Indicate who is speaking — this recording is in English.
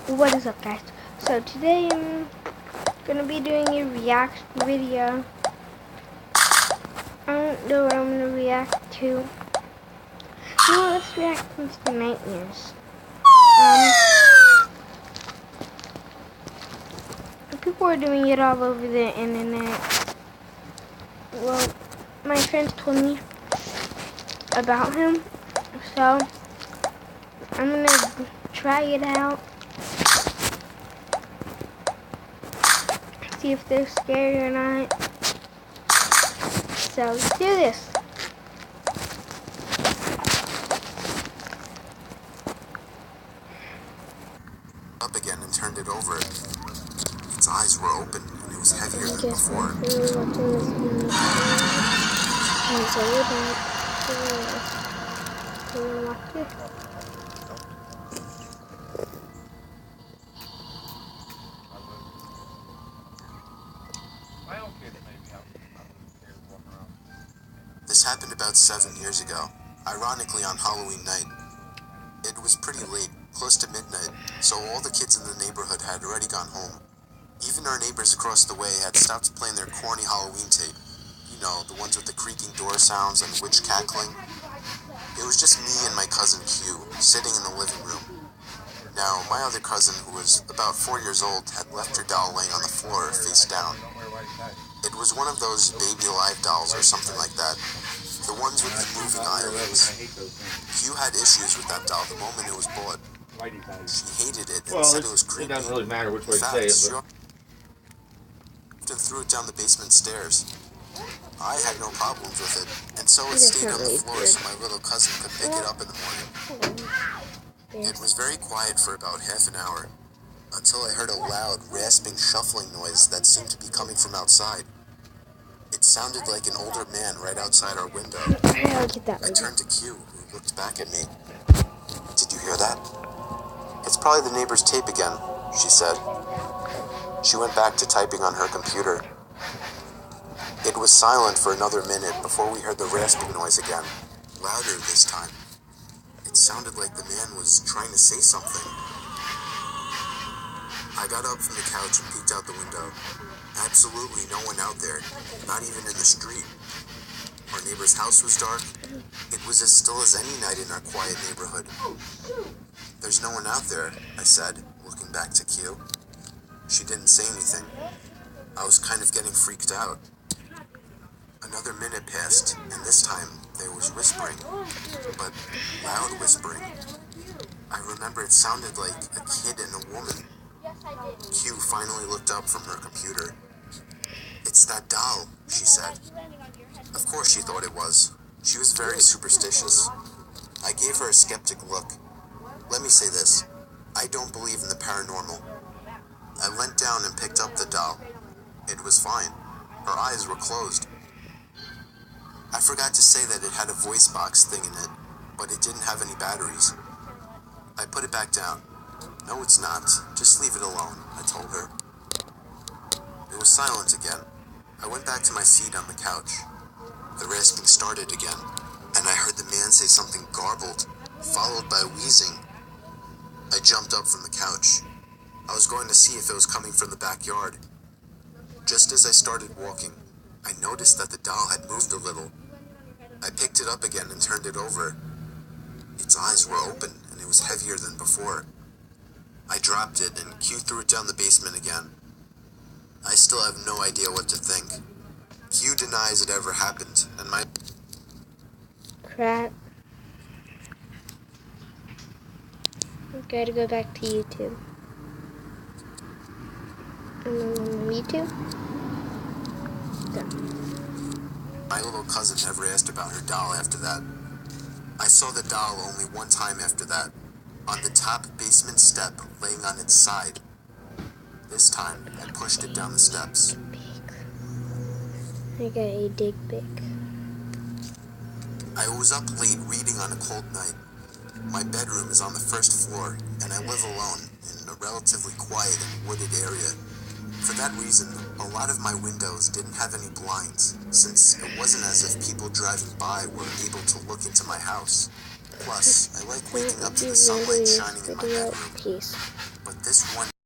Speaker 1: What is up, guys? So today I'm gonna be doing a reaction video. I don't know what I'm gonna react to. Let's react to nightmares. People are doing it all over the internet. Well, my friends told me about him, so I'm gonna try it out. See if they're scary or not. So let's do this.
Speaker 2: Up again and turned it over. Its eyes were open and it was heavier than before. This happened about 7 years ago, ironically on Halloween night. It was pretty late, close to midnight, so all the kids in the neighborhood had already gone home. Even our neighbors across the way had stopped playing their corny Halloween tape. You know, the ones with the creaking door sounds and witch cackling. It was just me and my cousin Q, sitting in the living room. Now, my other cousin, who was about 4 years old, had left her doll laying on the floor, face down. It was one of those baby alive dolls or something like that. The ones with the moving eyelids. Q had issues with that doll the moment it was bought. She hated it and said it was creepy.
Speaker 3: It doesn't really matter which way you say it, but
Speaker 2: and threw it down the basement stairs. I had no problems with it, and so it stayed on the floor so my little cousin could pick it up in the morning. It was very quiet for about half an hour, until I heard a loud, rasping, shuffling noise that seemed to be coming from outside. It sounded like an older man right outside our window. I turned to Q, who looked back at me. "Did you hear that?" "It's probably the neighbor's tape again," she said. She went back to typing on her computer. It was silent for another minute before we heard the rasping noise again, louder this time. It sounded like the man was trying to say something. I got up from the couch and peeked out the window. Absolutely no one out there, not even in the street. Our neighbor's house was dark. It was as still as any night in our quiet neighborhood. "There's no one out there," I said, looking back to Q. She didn't say anything. I was kind of getting freaked out. Another minute passed, and this time there was whispering, but loud whispering. I remember it sounded like a kid and a woman. Q finally looked up from her computer. "It's that doll," she said. Of course she thought it was. She was very superstitious. I gave her a skeptic look. Let me say this. I don't believe in the paranormal. I leant down and picked up the doll. It was fine. Her eyes were closed. I forgot to say that it had a voice box thing in it, but it didn't have any batteries. I put it back down. "No, it's not. Just leave it alone," I told her. It was silent again. I went back to my seat on the couch. The rasping started again, and I heard the man say something garbled, followed by wheezing. I jumped up from the couch. I was going to see if it was coming from the backyard. Just as I started walking, I noticed that the doll had moved a little. I picked it up again and turned it over. Its eyes were open, and it was heavier than before. I dropped it, and Q threw it down the basement again. I still have no idea what to think. Q denies it ever happened, and my...
Speaker 1: Crap. Gotta go back to YouTube. YouTube? Done.
Speaker 2: My little cousin never asked about her doll after that. I saw the doll only one time after that, on the top basement step laying on its side. This time, I pushed it down the steps.
Speaker 1: I got a dig big.
Speaker 2: I was up late reading on a cold night. My bedroom is on the first floor, and I live alone in a relatively quiet and wooded area. For that reason, a lot of my windows didn't have any blinds, since it wasn't as if people driving by were able to look into my house. Plus, I like waking up to the sunlight shining in my bedroom.
Speaker 1: Peace.
Speaker 2: But this one